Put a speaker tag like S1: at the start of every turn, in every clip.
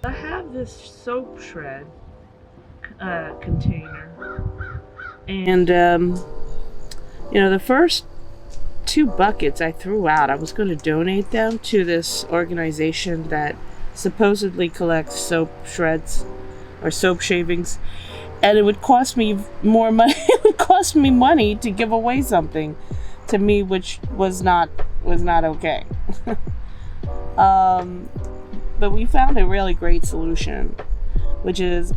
S1: I have this soap shred container, and the first two buckets I threw out. I was going to donate them to this organization that supposedly collects soap shreds or soap shavings, and it would cost me more money. It would cost me money to give away something to me, which was not okay. um, but we found a really great solution, which is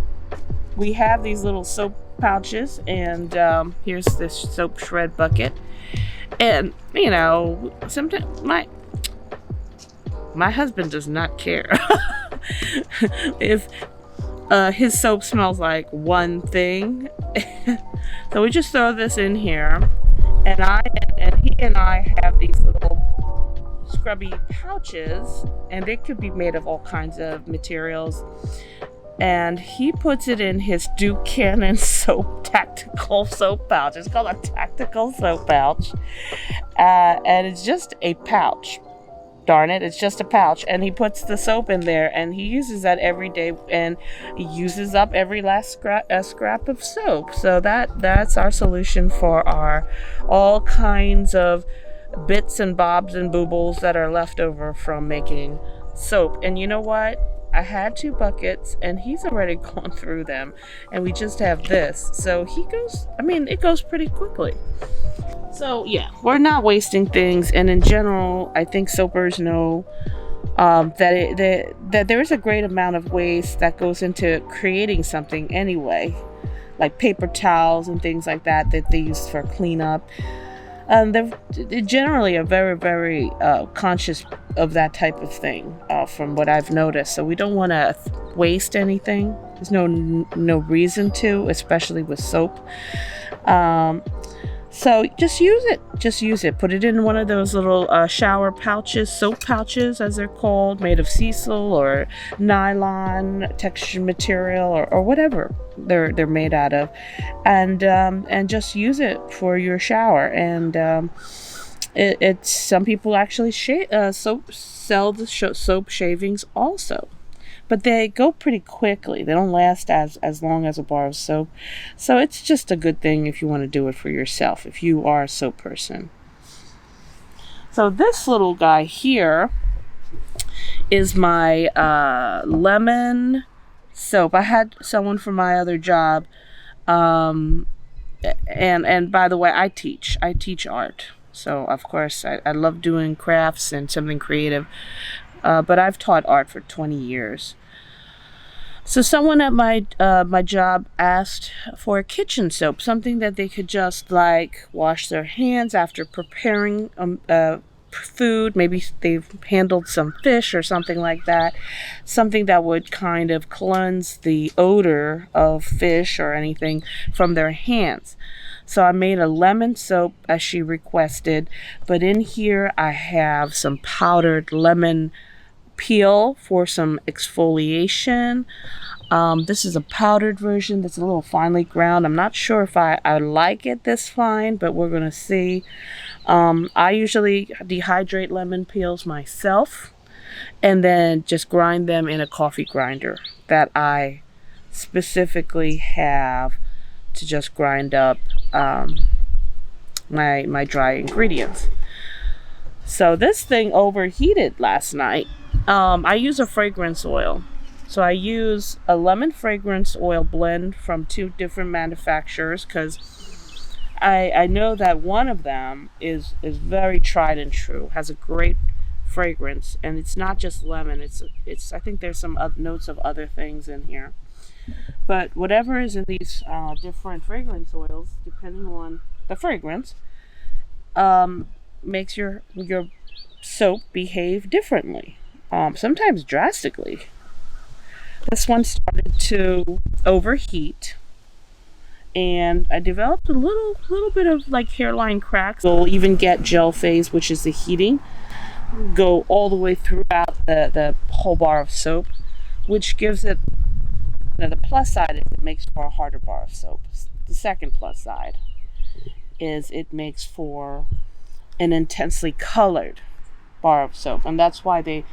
S1: we have these little soap pouches, and here's this soap shred bucket. And sometimes my husband does not care if his soap smells like one thing. So we just throw this in here, and he and I have these little scrubby pouches, and they could be made of all kinds of materials. And he puts it in his Duke Cannon tactical soap pouch. It's called a tactical soap pouch, and it's just a pouch. Darn it, it's just a pouch. And he puts the soap in there, and he uses that every day, and he uses up every last scrap of soap. So that's our solution for our all kinds of bits and bobs and boobles that are left over from making soap. And you know what? I had two buckets, and he's already gone through them, and we just have this. So it goes pretty quickly. So yeah, we're not wasting things, and in general, I think soapers know that there is a great amount of waste that goes into creating something anyway, like paper towels and things like that they use for cleanup. They're generally are very, very conscious of that type of thing, from what I've noticed. So we don't want to waste anything. There's no reason to, especially with soap. So just use it. Just use it. Put it in one of those little shower pouches, soap pouches, as they're called, made of sisal or nylon textured material or whatever they're made out of, and just use it for your shower. And it's some people actually sell the soap shavings also. But they go pretty quickly. They don't last as long as a bar of soap. So it's just a good thing if you want to do it for yourself, if you are a soap person. So this little guy here is my lemon soap. I had someone from my other job. And by the way, I teach art. So of course I love doing crafts and something creative. But I've taught art for 20 years. So someone at my job asked for a kitchen soap, something that they could just like wash their hands after preparing food. Maybe they've handled some fish or something like that. Something that would kind of cleanse the odor of fish or anything from their hands. So I made a lemon soap as she requested, but in here I have some powdered lemon peel for some exfoliation. This is a powdered version that's a little finely ground. I'm not sure if I like it this fine, but we're gonna see. I usually dehydrate lemon peels myself and then just grind them in a coffee grinder that I specifically have to just grind up my dry ingredients. So this thing overheated last night. I use a fragrance oil. So I use a lemon fragrance oil blend from two different manufacturers because I know that one of them is very tried and true, has a great fragrance, and it's not just lemon. It's I think there's some notes of other things in here. But whatever is in these different fragrance oils, depending on the fragrance, makes your soap behave differently. Sometimes drastically. This one started to overheat, and I developed a little bit of like hairline cracks. We'll even get gel phase, which is the heating, go all the way throughout the whole bar of soap, which gives it. The plus side is it makes for a harder bar of soap. The second plus side is it makes for an intensely colored bar of soap, and that's why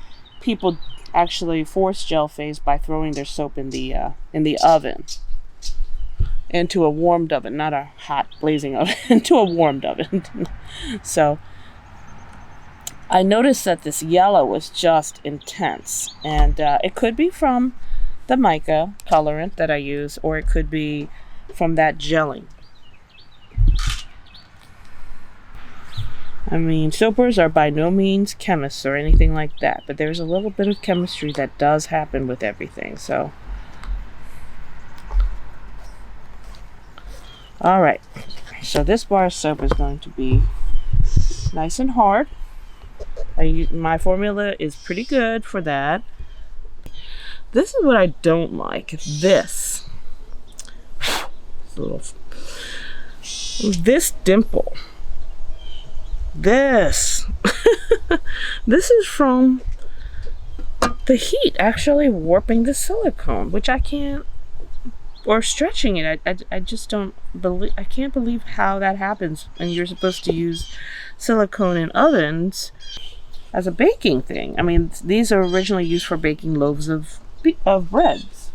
S1: people actually force gel phase by throwing their soap in the oven, into a warmed oven, not a hot blazing oven, into a warmed oven. So I noticed that this yellow was just intense, and it could be from the mica colorant that I use, or it could be from that gelling. I mean, soapers are by no means chemists or anything like that, but there's a little bit of chemistry that does happen with everything. So, all right. So this bar of soap is going to be nice and hard. My formula is pretty good for that. This is what I don't like. This dimple. This is from the heat actually warping the silicone, which I can't, or stretching it. I just don't believe, I can't believe how that happens. And you're supposed to use silicone in ovens as a baking thing. I mean, these are originally used for baking loaves of breads.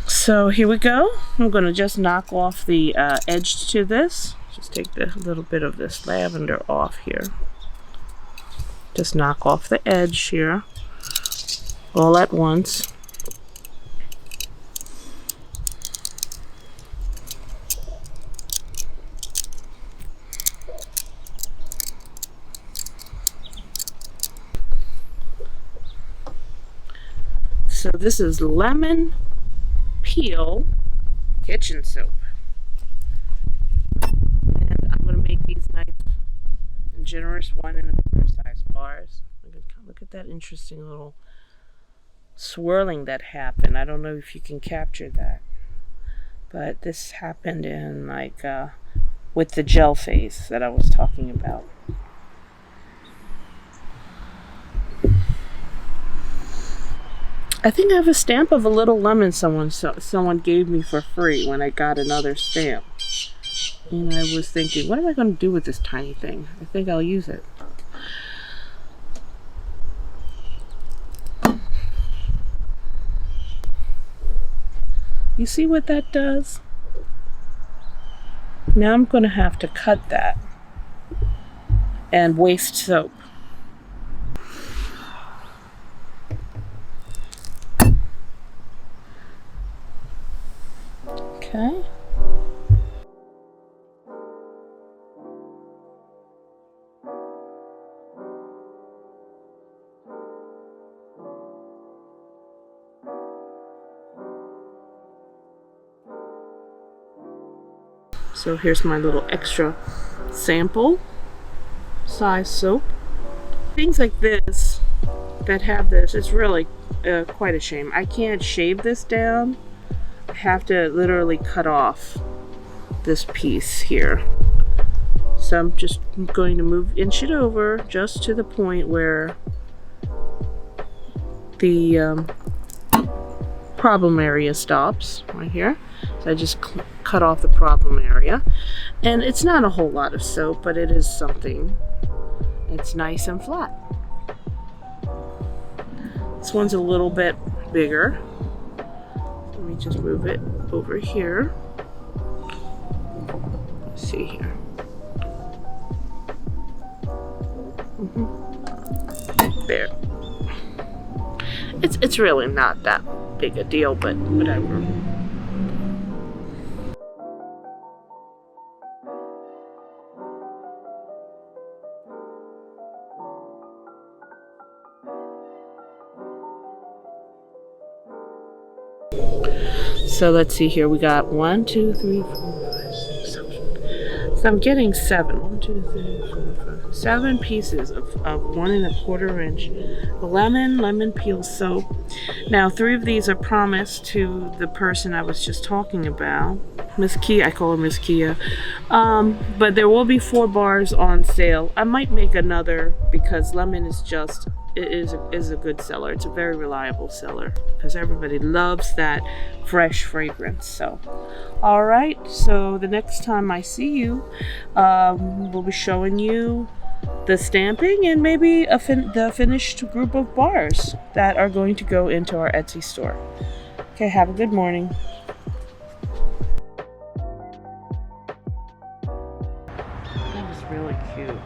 S1: So here we go. I'm going to just knock off the edge to this. Just take the little bit of this lavender off here. Just knock off the edge here all at once. So this is lemon peel kitchen soap. And I'm going to make these nice and generous 1 1/4 size bars. Look at that interesting little swirling that happened. I don't know if you can capture that. But this happened in like with the gel phase that I was talking about. I think I have a stamp of a little lemon someone gave me for free when I got another stamp. And I was thinking, what am I going to do with this tiny thing? I think I'll use it. You see what that does? Now I'm going to have to cut that and waste soap. Okay. So here's my little extra sample size soap. Things like this that have this, it's really quite a shame. I can't shave this down. I have to literally cut off this piece here. So I'm just going to inch it over just to the point where the problem area stops, right here. So I just cut off the problem area. And it's not a whole lot of soap, but it is something. It's nice and flat. This one's a little bit bigger. Let me just move it over here. Let's see here. There. It's really not that big a deal, but whatever. So let's see here. We got 1, 2, 3, 4, 5, 6, 7. So I'm getting 7. 1, 2, 3, 4, 5. 7 pieces of 1 1/4 inch lemon peel soap. Now 3 of these are promised to the person I was just talking about, Miss Kia. I call her Miss Kia. But there will be 4 bars on sale. I might make another because lemon is just, it is a good seller. It's a very reliable seller because everybody loves that fresh fragrance. So, all right. So the next time I see you, we'll be showing you the stamping, and maybe the finished group of bars that are going to go into our Etsy store. Okay, have a good morning. That is really cute.